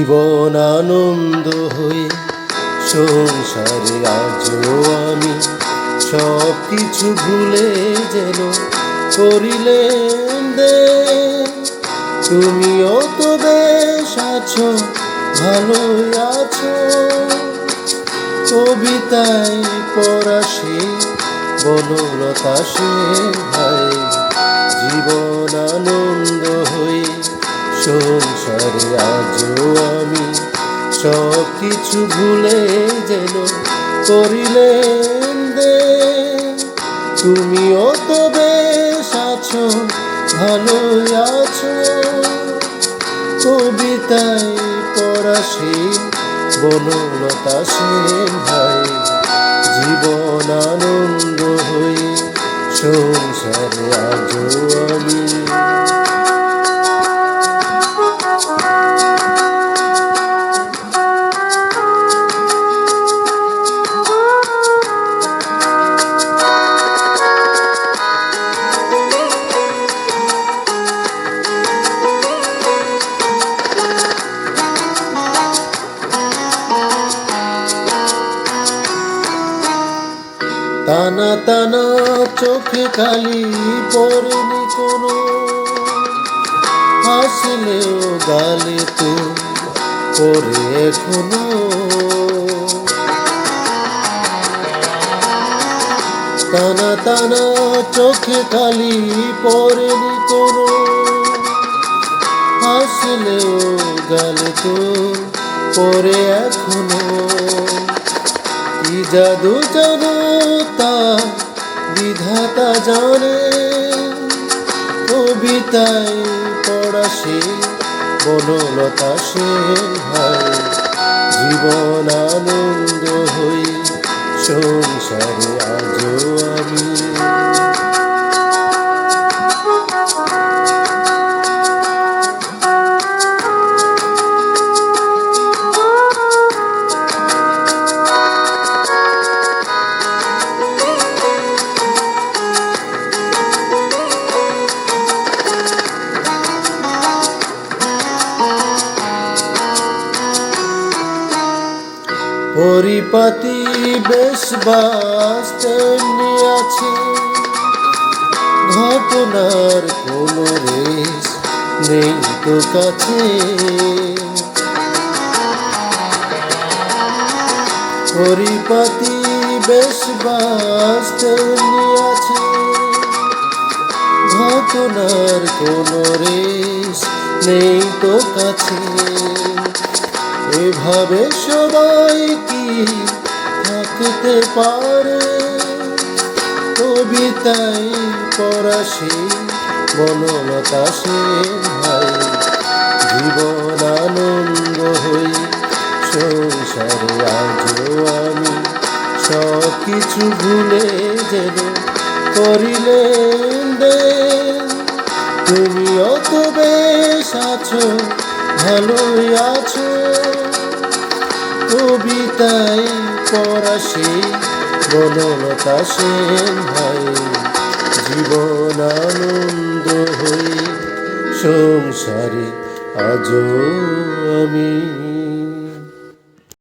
জীবন আনন্দ হয়ে সংসারে আজও আমি সব কিছু ভুলে যেন করিলেন দে। তুমিও তো বেশ আছো, ভালোই আছো। কবিতায় পড়া সে বনলতা সে ভাই, জীবন আনন্দ হয়ে সংসারে আজও আমি সব কিছু ভুলে যেন করিলেন দে। তুমিও তো বেশ আছো, ভালোই আছো। কবিতায় পড়া সে বনলতা সেন ভাই, জীবন আনন্দ হয়ে সংসারে আজও আমি। টানা টানা চোখে কালি পড়েনি কোনো, হাসলেও গালে তো পড়ে এখনো। টানা টানা চোখে কালি পড়েনি কোনো, হাসলেও গালে তো পড়ে এখনো। কি জাদু জানো তা বিধাতা জানে, কবিতায় পড়া সে বনলতা সেন ভাই, জীবন আনন্দ হয়ে সংসারে আজও আমি। পরিপাটি বেশ বাস তেমনি আছে, ঘটনার কোনো রেশ নেই তো কাছে। পরিপাটি বেশ বাস তেমনি আছে, ঘটনার কোনো রেশ নেই তো কাছে। এভাবে সবাই কি থাকতে পারে, কবিতায় পড়া সে বনলতা সেন ভাই, জীবন আনন্দ হয়ে সংসারে আজও আমি সব কিছু ভুলে যেন করিলেন দে। তুমিও তো বেশ আছো, ভালোই আছো। কবিতায় পড়া সে বনলতা সেন ভাই, জীবন আনন্দ হয়ে সংসারে আজও আমি।